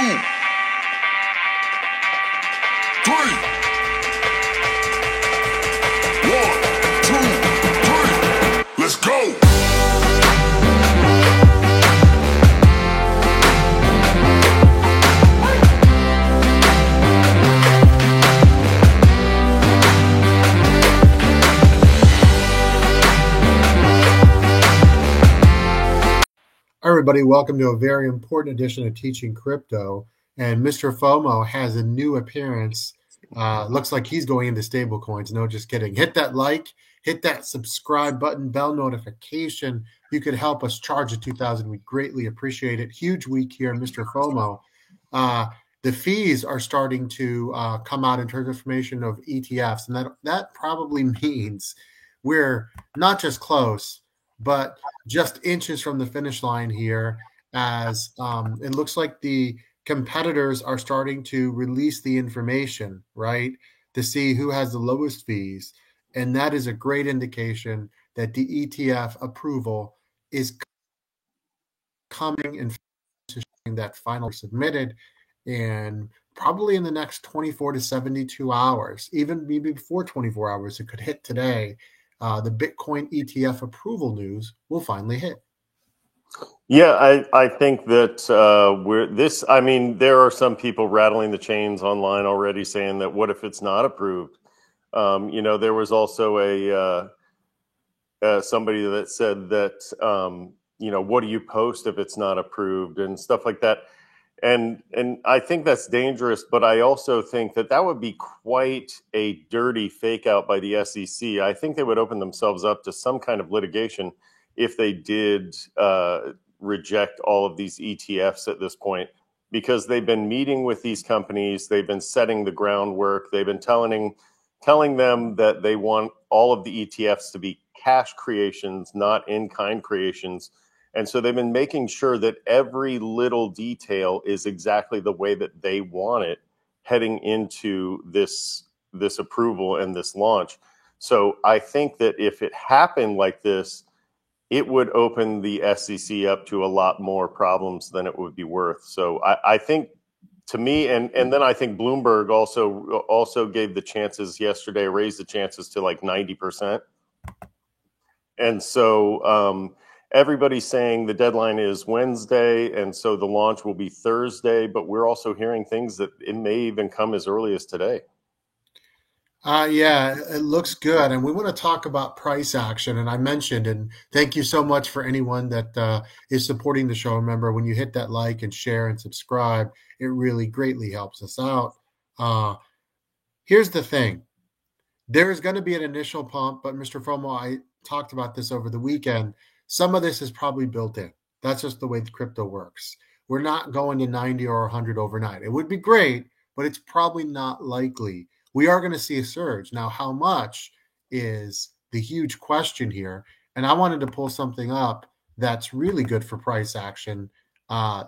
three. 1, 2, 3. Let's go. Everybody, welcome to a very important edition of Teaching Crypto. And Mr. FOMO has a new appearance. Looks like he's going into stablecoins. No, just kidding. Hit that like, hit that subscribe button, bell notification. You could help us charge the 2,000. We greatly appreciate it. Huge week here, Mr. FOMO. The fees are starting to come out in terms of information of ETFs, and that probably means we're not just close, but just inches from the finish line here, as it looks like the competitors are starting to release the information, right, to see who has the lowest fees. And that is a great indication that the ETF approval is coming and that finally submitted, and probably in the next 24 to 72 hours, even maybe before 24 hours, it could hit today. The Bitcoin ETF approval news will finally hit. Yeah, I think that there are some people rattling the chains online already saying that what if it's not approved? There was also somebody that said that, what do you post if it's not approved and stuff like that. And I think that's dangerous, but I also think that would be quite a dirty fake out by the SEC. I think they would open themselves up to some kind of litigation if they did reject all of these ETFs at this point, because they've been meeting with these companies, they've been setting the groundwork, they've been telling them that they want all of the ETFs to be cash creations, not in-kind creations. And so they've been making sure that every little detail is exactly the way that they want it heading into this approval and this launch. So I think that if it happened like this, it would open the SEC up to a lot more problems than it would be worth. So I think, to me, and then I think Bloomberg also gave the chances yesterday, raised the chances to like 90%. And so everybody's saying the deadline is Wednesday, and so the launch will be Thursday, but we're also hearing things that it may even come as early as today. Yeah, it looks good. And we want to talk about price action. And I mentioned, and thank you so much for anyone that is supporting the show. Remember, when you hit that like and share and subscribe, it really greatly helps us out. Here's the thing. There is going to be an initial pump, but Mr. FOMO, I talked about this over the weekend. Some of this is probably built in. That's just the way the crypto works. We're not going to 90 or 100 overnight. It would be great, but it's probably not likely. We are going to see a surge. Now, how much is the huge question here? And I wanted to pull something up that's really good for price action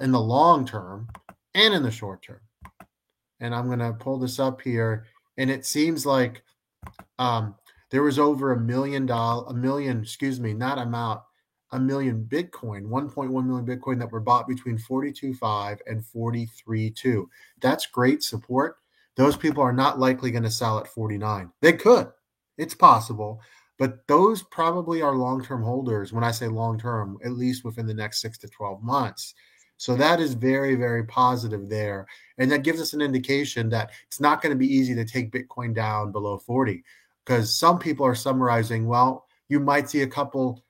in the long term and in the short term. And I'm going to pull this up here. And it seems like there was over a million Bitcoin, 1.1 million Bitcoin that were bought between 42.5 and 43.2. That's great support. Those people are not likely going to sell at 49. They could. It's possible. But those probably are long-term holders. When I say long-term, at least within the next 6 to 12 months. So that is very, very positive there. And that gives us an indication that it's not going to be easy to take Bitcoin down below 40, because some people are summarizing, well, you might see a couple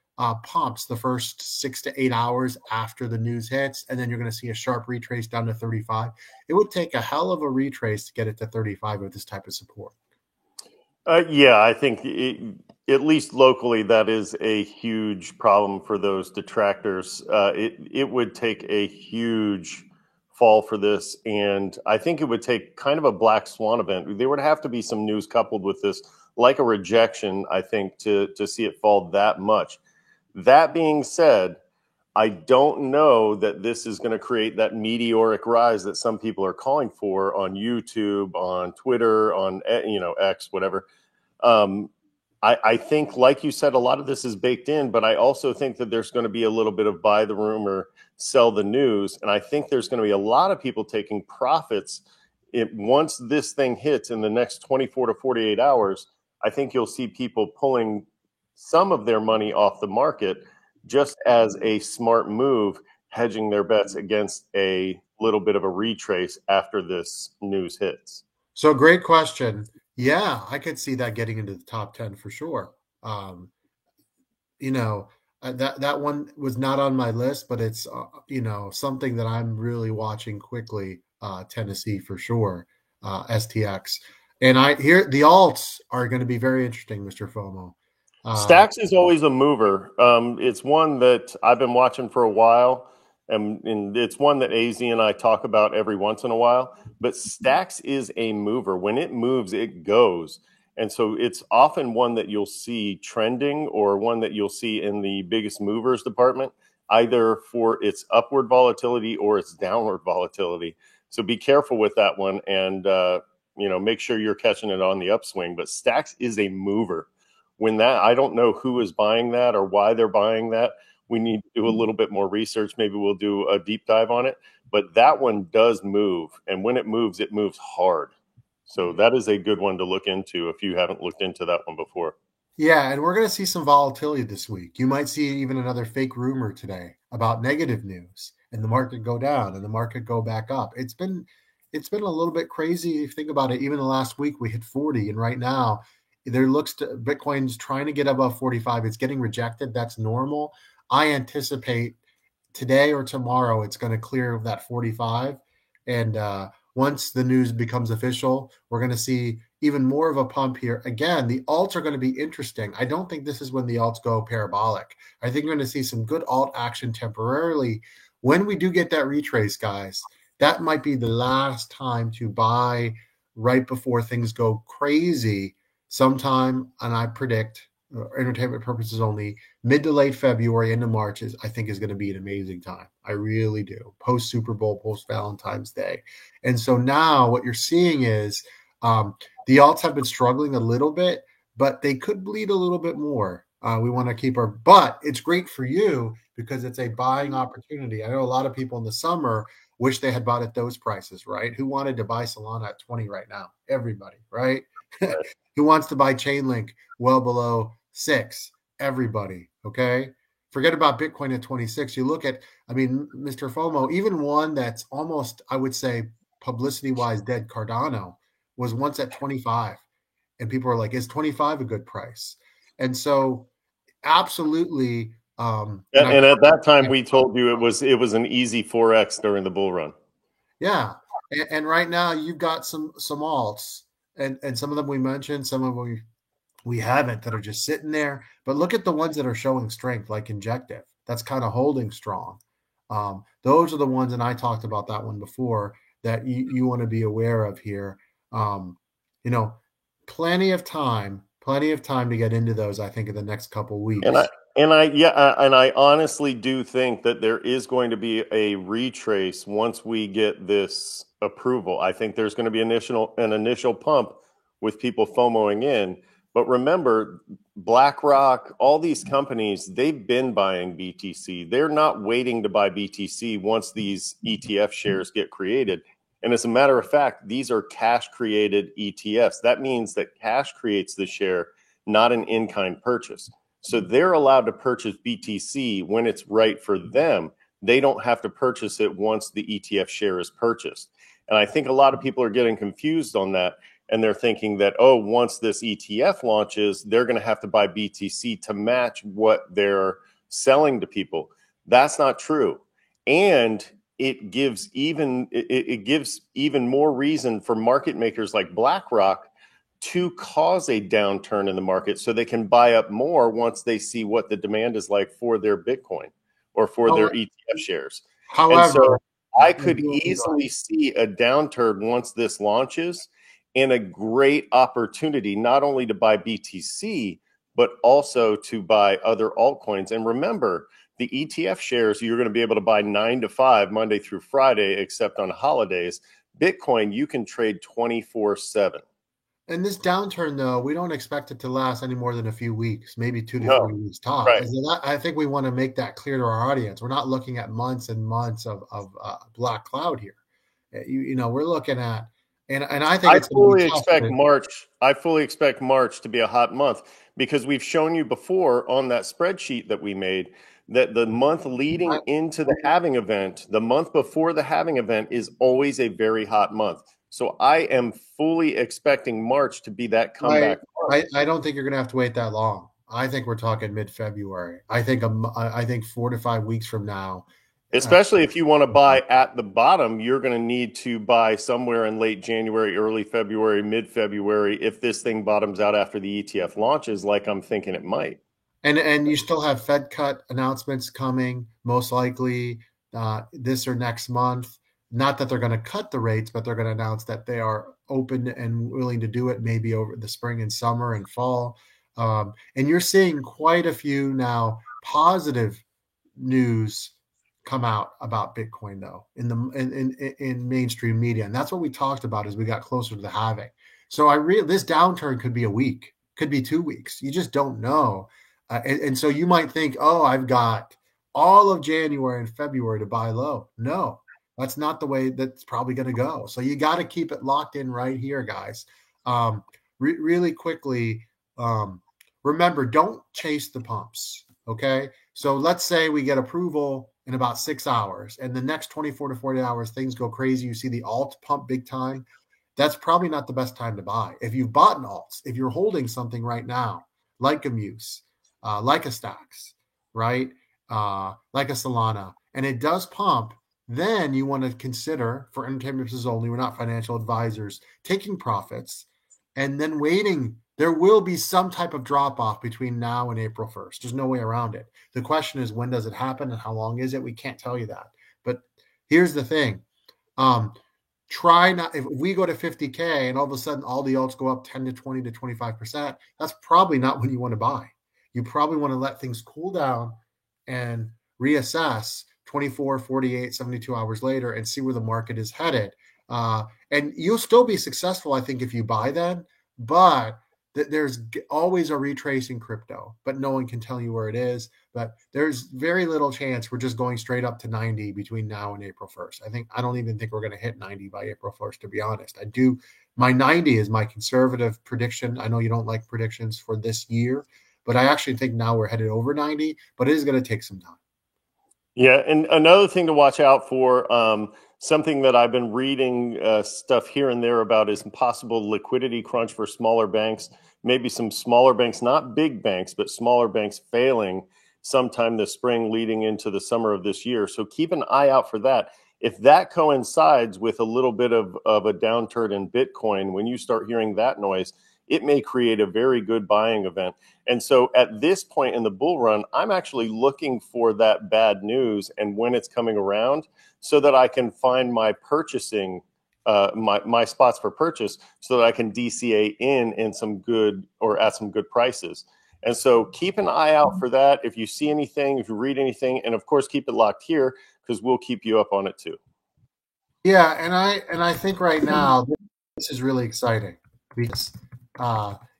pumps the first 6 to 8 hours after the news hits, and then you're going to see a sharp retrace down to 35. It would take a hell of a retrace to get it to 35 with this type of support. Yeah, I think at least locally, that is a huge problem for those detractors. It would take a huge fall for this, and I think it would take kind of a black swan event. There would have to be some news coupled with this, like a rejection, I think, to see it fall that much. That being said, I don't know that this is going to create that meteoric rise that some people are calling for on YouTube, on Twitter, on X, whatever. I think, like you said, a lot of this is baked in, but I also think that there's going to be a little bit of buy the rumor sell the news. And I think there's going to be a lot of people taking profits. Once this thing hits in the next 24 to 48 hours, I think you'll see people pulling some of their money off the market just as a smart move, hedging their bets against a little bit of a retrace after this news hits. So great question. Yeah, I could see that getting into the top 10 for sure. Um, you know, that one was not on my list, but it's something that I'm really watching quickly. Tennessee for sure, STX, and I hear the alts are going to be very interesting, Mr. FOMO. Stacks is always a mover. It's one that I've been watching for a while, and it's one that AZ and I talk about every once in a while. But Stacks is a mover. When it moves, it goes. And so it's often one that you'll see trending or one that you'll see in the biggest movers department, either for its upward volatility or its downward volatility. So be careful with that one and make sure you're catching it on the upswing. But Stacks is a mover. When that, I don't know who is buying that or why they're buying that. We need to do a little bit more research. Maybe we'll do a deep dive on it. But that one does move. And when it moves hard. So that is a good one to look into if you haven't looked into that one before. Yeah, and we're going to see some volatility this week. You might see even another fake rumor today about negative news and the market go down and the market go back up. It's been a little bit crazy if you think about it. Even the last week we hit 40, and right now there looks to Bitcoin's trying to get above 45. It's getting rejected. That's normal. I anticipate today or tomorrow it's going to clear that 45, and once the news becomes official, we're going to see even more of a pump here. Again, the alts are going to be interesting. I don't think this is when the alts go parabolic. I think we're going to see some good alt action temporarily. When we do get that retrace, guys, that might be the last time to buy right before things go crazy sometime, and I predict, entertainment purposes only, mid to late February into March I think is going to be an amazing time. I really do. Post Super Bowl, post Valentine's Day. And so now what you're seeing is the alts have been struggling a little bit, but they could bleed a little bit more. We want to keep but it's great for you because it's a buying opportunity. I know a lot of people in the summer wish they had bought at those prices, right? Who wanted to buy Solana at 20 right now? Everybody, right? Who wants to buy Chainlink well below 6? Everybody, okay? Forget about Bitcoin at 26. You look at, Mr. FOMO, even one that's almost, I would say, publicity-wise dead, Cardano, was once at 25. And people are like, is 25 a good price? And so absolutely. And at that time, we told you it was an easy 4X during the bull run. Yeah. And right now you've got some alts, and some of them we mentioned, some of them we haven't, that are just sitting there. But look at the ones that are showing strength, like Injective. That's kind of holding strong. Those are the ones, and I talked about that one before, that you want to be aware of here. Plenty of time to get into those, I think, in the next couple weeks. And I honestly do think that there is going to be a retrace once we get this approval. I think there's going to be an initial pump with people FOMOing in. But remember, BlackRock, all these companies, they've been buying BTC. They're not waiting to buy BTC once these ETF shares get created. And as a matter of fact, these are cash-created ETFs. That means that cash creates the share, not an in-kind purchase. So they're allowed to purchase BTC when it's right for them. They don't have to purchase it once the ETF share is purchased. And I think a lot of people are getting confused on that. And they're thinking that, once this ETF launches, they're going to have to buy BTC to match what they're selling to people. That's not true. And it gives even more reason for market makers like BlackRock to cause a downturn in the market so they can buy up more once they see what the demand is like for their Bitcoin or for their ETF shares. However, and so I could easily see a downturn once this launches, and a great opportunity not only to buy BTC, but also to buy other altcoins. And remember, the ETF shares, you're going to be able to buy 9 to 5, Monday through Friday, except on holidays. Bitcoin, you can trade 24/7. And this downturn, though, we don't expect it to last any more than a few weeks, maybe 2 to No, 3 weeks top. right. And so that, I think we want to make that clear to our audience. We're not looking at months and months of black cloud here. We're looking at, and I think I it's going to be fully tough. expect March. I fully expect March to be a hot month because we've shown you before on that spreadsheet that we made that the month leading into the halving event, the month before the halving event, is always a very hot month. So I am fully expecting March to be that comeback month. I don't think you're going to have to wait that long. I think we're talking mid-February. I think 4 to 5 weeks from now. Especially if you want to buy at the bottom, you're going to need to buy somewhere in late January, early February, mid-February if this thing bottoms out after the ETF launches, like I'm thinking it might. And you still have Fed cut announcements coming, most likely this or next month. Not that they're going to cut the rates, but they're going to announce that they are open and willing to do it maybe over the spring and summer and fall. And you're seeing quite a few now positive news come out about Bitcoin, though, in mainstream media, and that's what we talked about as we got closer to the halving. So this downturn could be a week, could be 2 weeks. You just don't know, and so you might think, oh, I've got all of January and February to buy low. No, that's not the way that's probably going to go. So you got to keep it locked in right here, guys. Really quickly, remember, don't chase the pumps. Okay. So let's say we get approval in about 6 hours, and the next 24 to 40 hours, things go crazy. You see the alt pump big time. That's probably not the best time to buy. If you've bought an alts, if you're holding something right now, like a Muse, like a Stacks, right? Like a Solana, and it does pump, then you want to consider, for entertainment purposes only, we're not financial advisors, taking profits and then waiting. There will be some type of drop off between now and April 1st. There's no way around it. The question is, when does it happen and how long is it? We can't tell you that. But here's the thing. Try not, if we go to 50K and all of a sudden all the alts go up 10 to 20 to 25%, that's probably not when you want to buy. You probably want to let things cool down and reassess 24, 48, 72 hours later and see where the market is headed. And you'll still be successful, I think, if you buy then, but there's always a retrace in crypto, but no one can tell you where it is. But there's very little chance we're just going straight up to 90 between now and April 1st. I don't even think we're going to hit 90 by April 1st, to be honest. My 90 is my conservative prediction. I know you don't like predictions for this year, but I actually think now we're headed over 90, but it is going to take some time. Yeah, and another thing to watch out for, something that I've been reading stuff here and there about is possible liquidity crunch for smaller banks, maybe some smaller banks, not big banks, but smaller banks failing sometime this spring leading into the summer of this year. So keep an eye out for that. If that coincides with a little bit of a downturn in Bitcoin, when you start hearing that noise, it may create a very good buying event. And so at this point in the bull run, I'm actually looking for that bad news and when it's coming around so that I can find my purchasing, my spots for purchase so that I can DCA in some good or at some good prices. And so keep an eye out for that. If you see anything, if you read anything, and of course, keep it locked here because we'll keep you up on it too. Yeah. And I think right now, this is really exciting because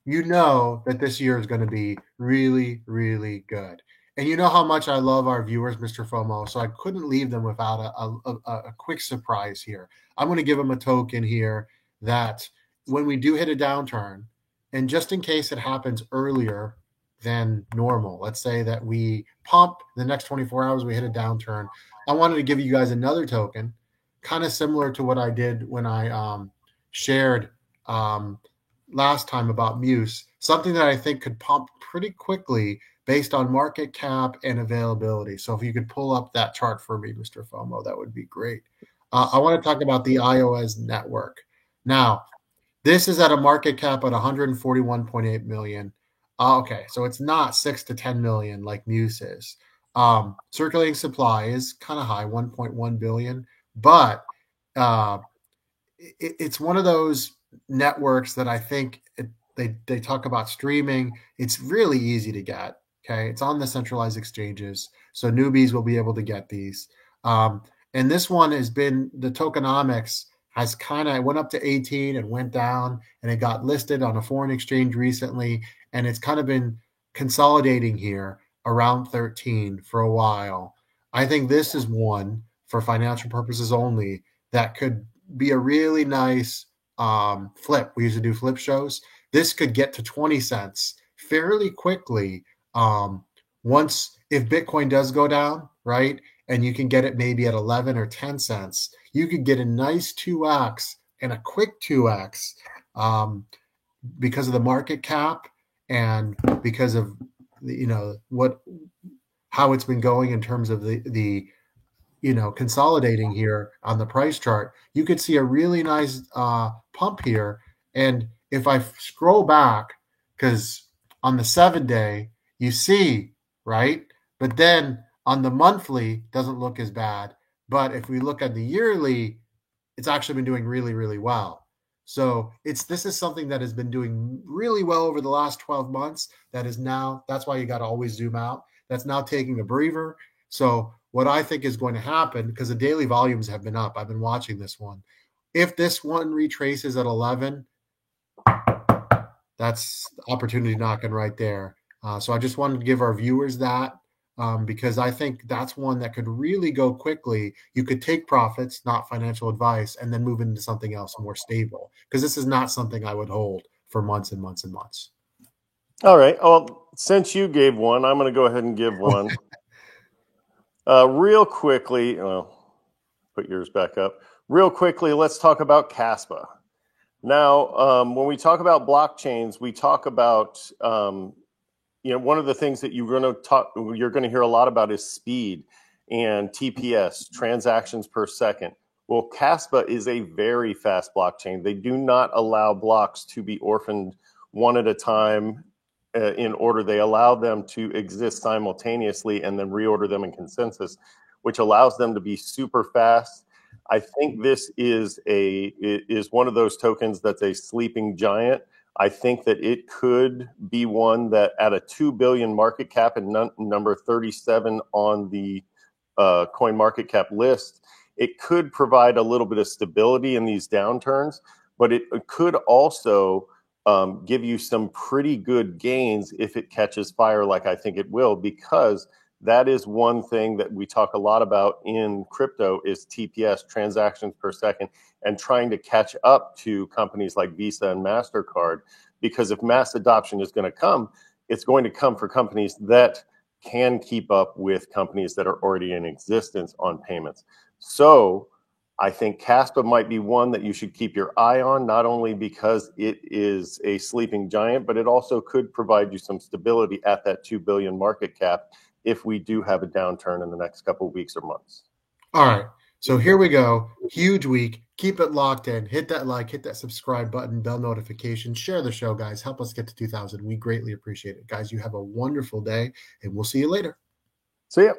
you know that this year is going to be really, really good. And you know how much I love our viewers, Mr. FOMO, so I couldn't leave them without a quick surprise here. I'm going to give them a token here that when we do hit a downturn, and just in case it happens earlier than normal, let's say that we pump the next 24 hours, we hit a downturn, I wanted to give you guys another token, kind of similar to what I did when I shared last time about Muse, something that I think could pump pretty quickly based on market cap and availability. So if you could pull up that chart for me, Mr. FOMO, that would be great. I want to talk about the iOS network. Now, this is at a market cap at 141.8 million. Okay, so it's not 6 to 10 million like Muse is. Circulating supply is kind of high, 1.1 billion, but it's one of those networks that I think they talk about streaming. It's really easy to get. Okay, it's on the centralized exchanges, so newbies will be able to get these. And this one has been, the tokenomics has kind of went up to 18 and went down, and it got listed on a foreign exchange recently, and it's kind of been consolidating here around 13 for a while. I think this is one for financial purposes only that could be a really nice flip. We used to do flip shows. This could get to 20 cents fairly quickly. Once, if Bitcoin does go down, right, and you can get it maybe at 11 or 10 cents, you could get a nice 2x and a quick 2x because of the market cap and because of how it's been going in terms of the consolidating here on the price chart. You could see a really nice pump here. And if I scroll back, because on the 7-day, you see, right? But then on the monthly, doesn't look as bad. But if we look at the yearly, it's actually been doing really, really well. So this is something that has been doing really well over the last 12 months. That's why you got to always zoom out. That's now taking a breather. So what I think is going to happen, because the daily volumes have been up, I've been watching this one. If this one retraces at 11, that's opportunity knocking right there. So I just wanted to give our viewers that because I think that's one that could really go quickly. You could take profits, not financial advice, and then move into something else more stable, because this is not something I would hold for months and months and months. All right. Well, since you gave one, I'm going to go ahead and give one. Real quickly, put yours back up. Real quickly, let's talk about Kaspa. Now, when we talk about blockchains, we talk about, one of the things that you're going to hear a lot about is speed and TPS, transactions per second. Well, Kaspa is a very fast blockchain. They do not allow blocks to be orphaned one at a time in order. They allow them to exist simultaneously and then reorder them in consensus, which allows them to be super fast. I think this is one of those tokens that's a sleeping giant. I think that it could be one that at a 2 billion market cap and number 37 on the coin market cap list, it could provide a little bit of stability in these downturns, but it could also give you some pretty good gains if it catches fire, like I think it will, because that is one thing that we talk a lot about in crypto is TPS, transactions per second, and trying to catch up to companies like Visa and MasterCard. Because if mass adoption is going to come, it's going to come for companies that can keep up with companies that are already in existence on payments. So I think Kaspa might be one that you should keep your eye on, not only because it is a sleeping giant, but it also could provide you some stability at that 2 billion market cap if we do have a downturn in the next couple of weeks or months. All right. So here we go. Huge week. Keep it locked in. Hit that like, hit that subscribe button, bell notification, share the show, guys. Help us get to 2,000. We greatly appreciate it. Guys, you have a wonderful day, and we'll see you later. See ya.